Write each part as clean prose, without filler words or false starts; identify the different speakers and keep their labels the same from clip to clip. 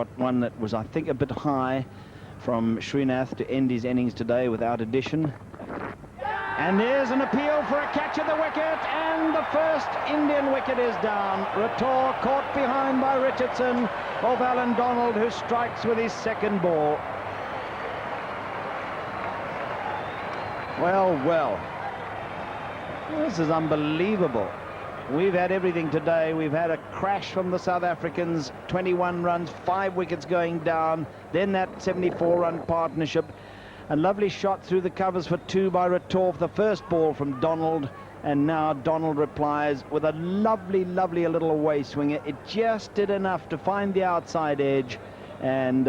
Speaker 1: Got one that was, I think, a bit high from Srinath to end his innings today without addition. And there's an appeal for a catch at the wicket, and the first Indian wicket is down. Rator caught behind by Richardson of Alan Donald, who strikes with his second ball. Well, this is unbelievable. We've had everything today. We've had a crash from the South Africans, 21 runs, 5 wickets going down, then that 74-run partnership. A lovely shot through the covers for 2 by Rator, the first ball from Donald, and now Donald replies with a lovely little away swinger. It just did enough to find the outside edge, and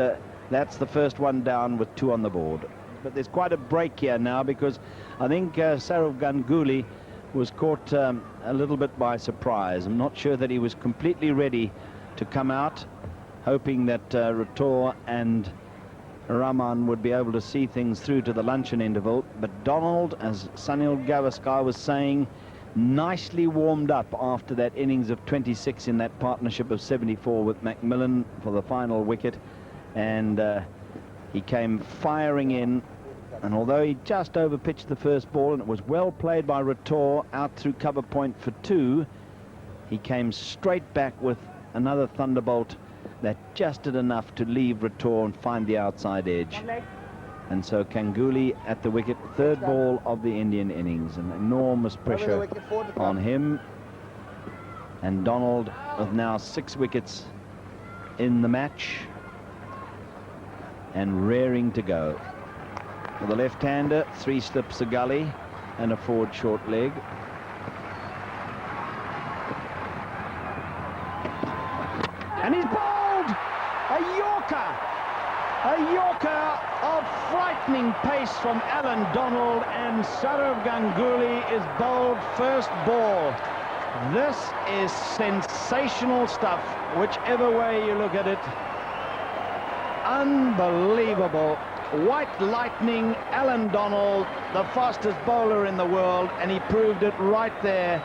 Speaker 1: that's the first one down with 2 on the board. But there's quite a break here now, because I think Sourav Ganguly was caught a little bit by surprise. I'm not sure that he was completely ready to come out, hoping that Rator and Rahman would be able to see things through to the luncheon interval. But Donald, as Sunil Gavaskar was saying, nicely warmed up after that innings of 26 in that partnership of 74 with Macmillan for the final wicket, and he came firing in. And although he just overpitched the first ball, and it was well played by Rator out through cover point for 2, he came straight back with another thunderbolt that just did enough to leave Rator and find the outside edge. And so Ganguly at the wicket, third ball of the Indian innings, and enormous pressure on him. And Donald with now 6 wickets in the match and raring to go. For the left-hander, 3 slips a gully and a forward short leg. And he's bowled! A Yorker! A Yorker of frightening pace from Alan Donald, and Sourav Ganguly is bowled first ball. This is sensational stuff, whichever way you look at it. Unbelievable. White lightning, Alan Donald, the fastest bowler in the world, and he proved it right there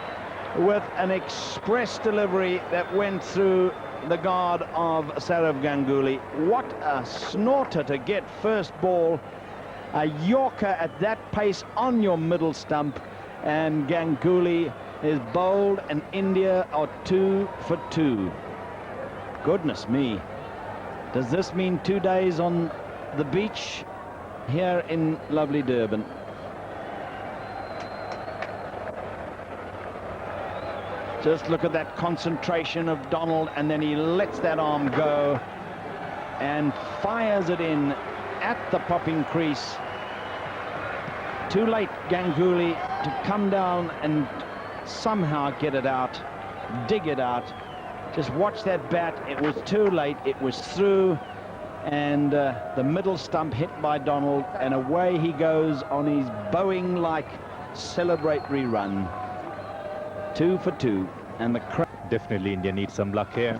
Speaker 1: with an express delivery that went through the guard of Sourav Ganguly. What a snorter to get first ball. A Yorker at that pace on your middle stump, and Ganguly is bowled, and India are 2 for 2. Goodness me. Does this mean 2 days on the beach here in lovely Durban? Just look at that concentration of Donald, and then he lets that arm go and fires it in at the popping crease. Too late, Ganguly, to come down and somehow get it out, dig it out. Just watch that bat. It was too late. It was through, and the middle stump hit by Donald, and away he goes on his Boeing-like celebratory run. 2 for 2, and the
Speaker 2: definitely India needs some luck here.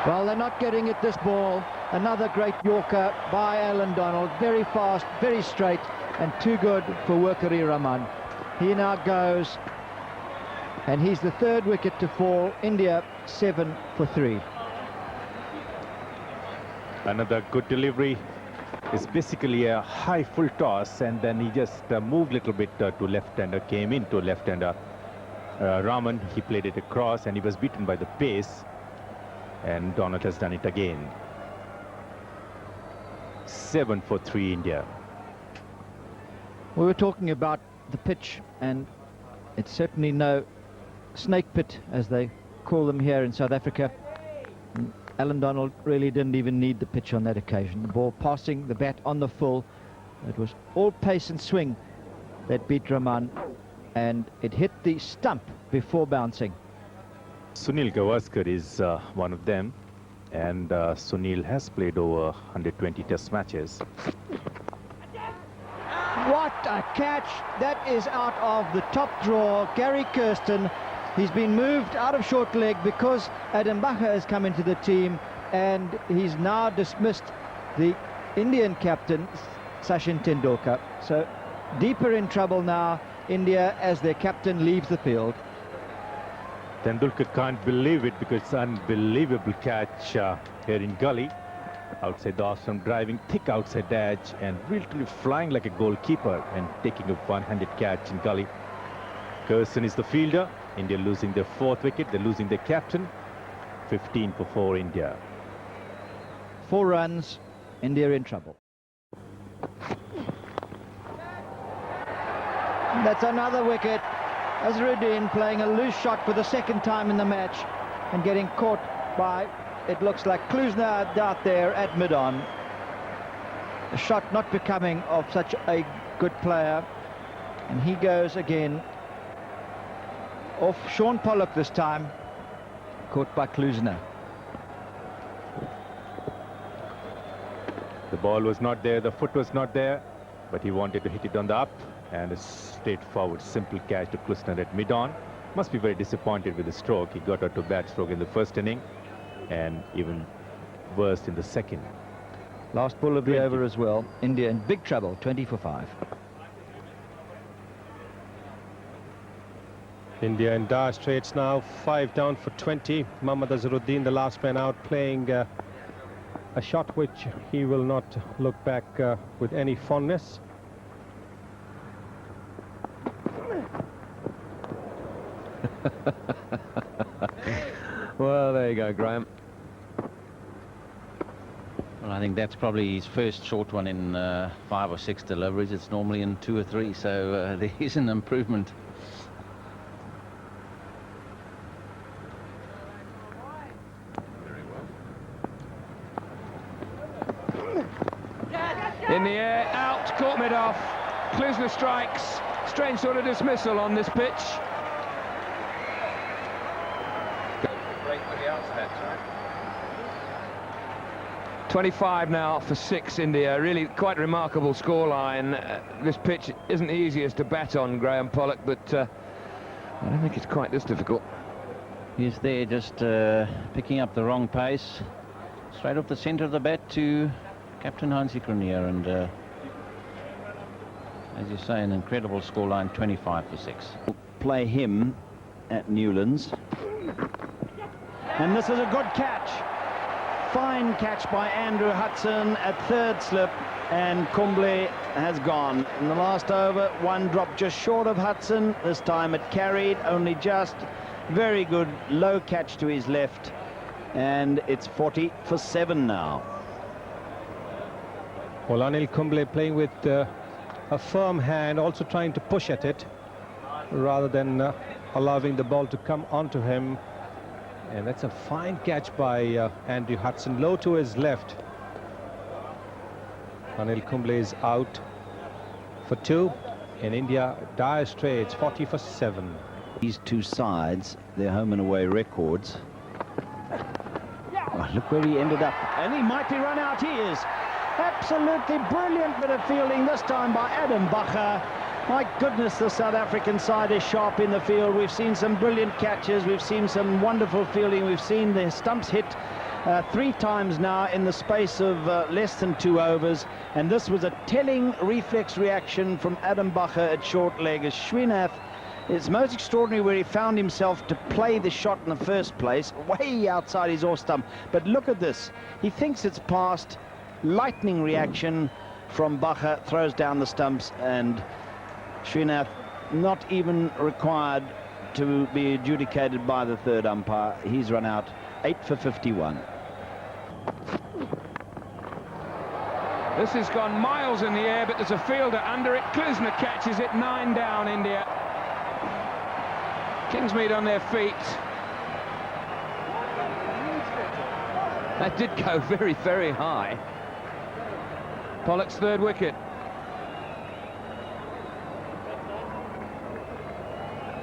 Speaker 3: Well, they're not getting it this ball. Another great Yorker by Alan Donald, very fast, very straight, and too good for Workari Rahman. He now goes, and he's the 3rd wicket to fall. India 7 for 3.
Speaker 2: Another good delivery. It's basically a high full toss, and then he just moved a little bit to left-hander, came into left-hander. Rahman, he played it across, and he was beaten by the pace, and Donald has done it again. 7 for 3 India.
Speaker 3: We were talking about the pitch, and it's certainly no snake pit, as they call them here in South Africa. Alan Donald really didn't even need the pitch on that occasion. The ball passing the bat on the full. It was all pace and swing that beat Rahman, and it hit the stump before bouncing.
Speaker 2: Sunil Gavaskar is one of them, and Sunil has played over 120 test matches.
Speaker 3: What a catch! That is out of the top drawer. Gary Kirsten, he's been moved out of short leg because Adam Bacher has come into the team, and he's now dismissed the Indian captain, Sachin Tendulkar. So deeper in trouble now, India, as their captain leaves the field.
Speaker 2: Tendulkar can't believe it because it's an unbelievable catch here in gully. Outside the awesome driving, thick outside edge, and really flying like a goalkeeper and taking a one-handed catch in gully. Gerson is the fielder. India losing their 4th wicket. They're losing their captain. 15 for 4 India.
Speaker 3: 4 runs, India in trouble. That's another wicket. Azharuddin playing a loose shot for the 2nd time in the match and getting caught by, it looks like, Klusner out there at mid-on. A shot not becoming of such a good player. And he goes again off Sean Pollock this time, caught by Klusner.
Speaker 2: The ball was not there, the foot was not there, but he wanted to hit it on the up, and a straightforward, simple catch to Klusner at mid-on. Must be very disappointed with the stroke. He got out to bad stroke in the 1st inning, and even worse in the 2nd.
Speaker 3: Last ball of the over as well. India in big trouble, 20 for 5.
Speaker 4: India in dire straits now, 5 down for 20. Mohammad Azharuddin, the last man out, playing a shot which he will not look back with any fondness.
Speaker 5: Well, there you go, Graham. Well, I think that's probably his first short one in 5 or 6 deliveries. It's normally in 2 or 3, so there is an improvement.
Speaker 6: In the air, out, caught mid-off. Klusner strikes. Strange sort of dismissal on this pitch. 25 now for 6 India. Really quite remarkable scoreline. This pitch isn't the easiest to bat on, Graham Pollock, but I don't think it's quite this difficult.
Speaker 5: He's there just picking up the wrong pace. Straight off the centre of the bat to Captain Hansie Cronje, and as you say, an incredible scoreline, 25 for 6.
Speaker 1: Play him at Newlands. And this is a good catch. Fine catch by Andrew Hudson at 3rd slip, and Kumble has gone. In the last over, 1 drop just short of Hudson. This time it carried, only just. Very good low catch to his left, and it's 40 for 7 now.
Speaker 4: Well, Anil Kumble playing with a firm hand, also trying to push at it rather than allowing the ball to come onto him. And that's a fine catch by Andrew Hudson, low to his left. Anil Kumble is out for 2. In India, dire straits, 40 for 7.
Speaker 1: These 2 sides, their home and away records. Oh, look where he ended up. And he might be run out. He is. Absolutely brilliant bit of fielding this time by Adam Bacher. My goodness, the South African side is sharp in the field. We've seen some brilliant catches. We've seen some wonderful fielding. We've seen the stumps hit 3 times now in the space of less than 2 overs. And this was a telling reflex reaction from Adam Bacher at short leg. As Srinath, it's most extraordinary where he found himself to play the shot in the first place, way outside his off stump. But look at this. He thinks it's past. Lightning reaction from Bacher, throws down the stumps, and Srinath not even required to be adjudicated by the 3rd umpire. He's run out 8 for 51.
Speaker 6: This has gone miles in the air, but there's a fielder under it. Klusner catches it, 9 down, India. Kingsmead on their feet. That did go very, very high. Pollock's 3rd wicket.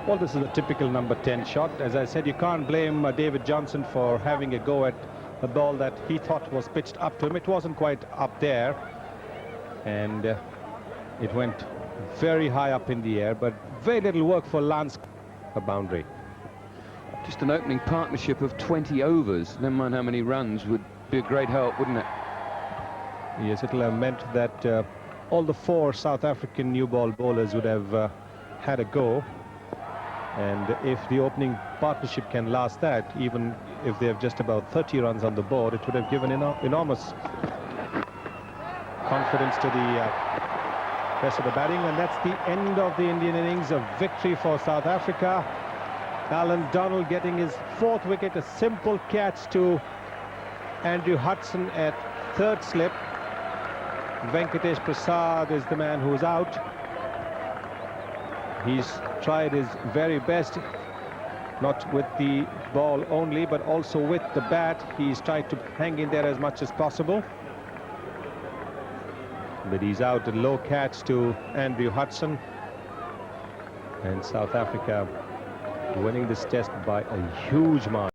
Speaker 4: Well, this is a typical number 10 shot. As I said, you can't blame David Johnson for having a go at a ball that he thought was pitched up to him. It wasn't quite up there, and it went very high up in the air, but very little work for Lance. A boundary.
Speaker 6: Just an opening partnership of 20 overs. Never mind how many runs, would be a great help, wouldn't it?
Speaker 4: Yes, it'll have meant that all the 4 South African new ball bowlers would have had a go. And if the opening partnership can last that, even if they have just about 30 runs on the board, it would have given enormous confidence to the rest of the batting. And that's the end of the Indian innings. A victory for South Africa. Alan Donald getting his 4th wicket, a simple catch to Andrew Hudson at 3rd slip. Venkatesh Prasad is the man who's out. He's tried his very best, not with the ball only, but also with the bat. He's tried to hang in there as much as possible. But he's out. A low catch to Andrew Hudson. And South Africa winning this test by a huge margin.